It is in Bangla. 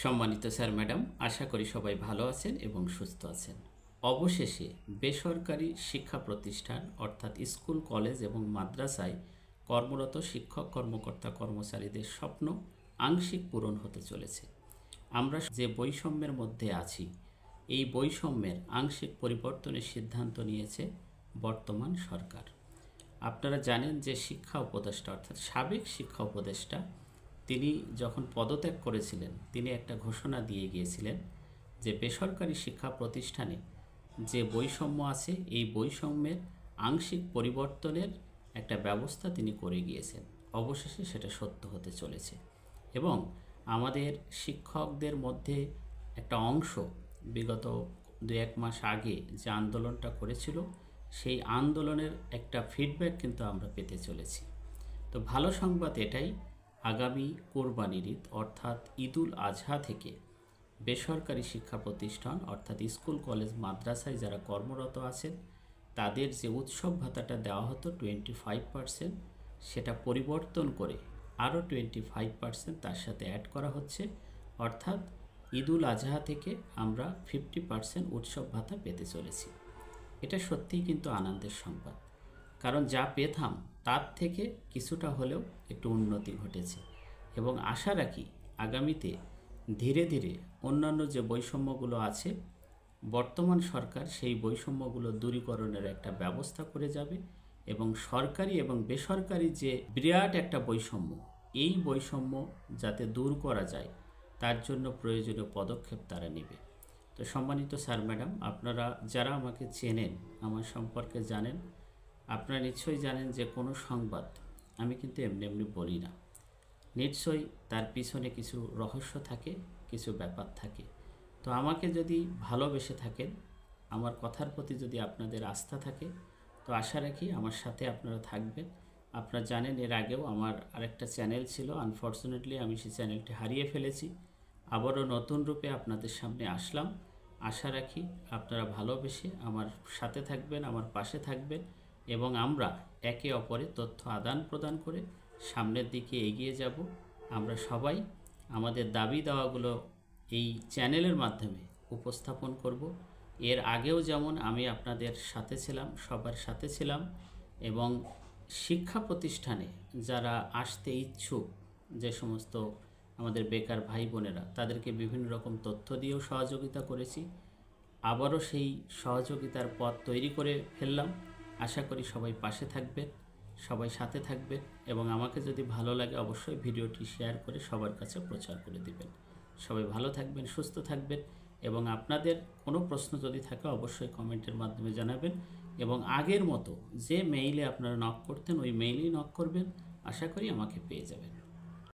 সম্মানিত স্যার ম্যাডাম, আশা করি সবাই ভালো আছেন এবং সুস্থ আছেন। অবশেষে বেসরকারি শিক্ষা প্রতিষ্ঠান অর্থাৎ স্কুল, কলেজ এবং মাদ্রাসায় কর্মরত শিক্ষক, কর্মকর্তা, কর্মচারীদের স্বপ্ন আংশিক পূরণ হতে চলেছে। আমরা যে বৈষম্যের মধ্যে আছি, এই বৈষম্যের আংশিক পরিবর্তনের সিদ্ধান্ত নিয়েছে বর্তমান সরকার। আপনারা জানেন যে শিক্ষা উপদেষ্টা অর্থাৎ সাবেক শিক্ষা উপদেষ্টা তিনি যখন পদত্যাগ করেছিলেন, তিনি একটা ঘোষণা দিয়ে গিয়েছিলেন যে বেসরকারি শিক্ষা প্রতিষ্ঠানে যে বৈষম্য আছে, এই বৈষম্যের আংশিক পরিবর্তনের একটা ব্যবস্থা তিনি করে গিয়েছেন। অবশেষে সেটা সত্য হতে চলেছে এবং আমাদের শিক্ষকদের মধ্যে একটা অংশ বিগত 2-1 মাস আগে যে আন্দোলনটা করেছিল, সেই আন্দোলনের একটা ফিডব্যাক কিন্তু আমরা পেতে চলেছি। তো ভালো সংবাদ এটাই, আগামী কোরবানির ঈদ অর্থাৎ ঈদুল আজহা থেকে বেসরকারি শিক্ষা প্রতিষ্ঠান অর্থাৎ স্কুল, কলেজ, মাদ্রাসায় যারা কর্মরত আছেন তাদের যে উৎসব ভাতাটা দেওয়া হতো 25%, সেটা পরিবর্তন করে আরও 25% তার সাথে অ্যাড করা হচ্ছে। অর্থাৎ ঈদুল আজহা থেকে আমরা 50% উৎসব ভাতা পেতে চলেছি। এটা সত্যিই কিন্তু আনন্দের সংবাদ, কারণ যা পেতাম তার থেকে কিছুটা হলেও একটু উন্নতি ঘটেছে এবং আশা রাখি আগামীতে ধীরে ধীরে অন্যান্য যে বৈষম্যগুলো আছে, বর্তমান সরকার সেই বৈষম্যগুলো দূরীকরণের একটা ব্যবস্থা করে যাবে এবং সরকারি এবং বেসরকারি যে বিরাট একটা বৈষম্য, এই বৈষম্য যাতে দূর করা যায় তার জন্য প্রয়োজনীয় পদক্ষেপ তারা নেবে। তো সম্মানিত স্যার ম্যাডাম, আপনারা যারা আমাকে চেনেন, আমার সম্পর্কে জানেন, আপনারা নিশ্চয়ই জানেন যে কোনো সংবাদ আমি কিন্তু এমনি এমনি বলি না। নিশ্চয়ই তার পিছনে কিছু রহস্য থাকে, কিছু ব্যাপার থাকে। তো আমাকে যদি ভালোবেসে থাকেন, আমার কথার প্রতি যদি আপনাদের আস্থা থাকে, তো আশা রাখি আমার সাথে আপনারা থাকবেন। আপনারা জানেন এর আগেও আমার আরেকটা চ্যানেল ছিল, আনফর্চুনেটলি আমি সেই চ্যানেলটি হারিয়ে ফেলেছি। আবারও নতুন রূপে আপনাদের সামনে আসলাম। আশা রাখি আপনারা ভালোবেসে আমার সাথে থাকবেন, আমার পাশে থাকবেন এবং আমরা একে অপরের তথ্য আদান প্রদান করে সামনের দিকে এগিয়ে যাব। আমরা সবাই আমাদের দাবি দাওয়াগুলো এই চ্যানেলের মাধ্যমে উপস্থাপন করব। এর আগেও যেমন আমি আপনাদের সাথে ছিলাম, সবার সাথে ছিলাম এবং শিক্ষা প্রতিষ্ঠানে যারা আসতে ইচ্ছুক, যে সমস্ত আমাদের বেকার ভাই বোনেরা, তাদেরকে বিভিন্ন রকম তথ্য দিয়েও সহযোগিতা করেছি। আবারও সেই সহযোগিতার পথ তৈরি করে ফেললাম। আশা করি সবাই পাশে থাকবেন, সবাই সাথে থাকবেন এবং আমাকে যদি ভালো লাগে অবশ্যই ভিডিওটি শেয়ার করে সবার কাছে প্রচার করে দিবেন। সবাই ভালো থাকবেন, সুস্থ থাকবেন এবং আপনাদের কোনো প্রশ্ন যদি থাকে অবশ্যই কমেন্টের মাধ্যমে জানাবেন এবং আগের মতো যে মেইলে আপনারা নক করতেন ওই মেইলেই নক করবেন। আশা করি আমাকে পেয়ে যাবেন।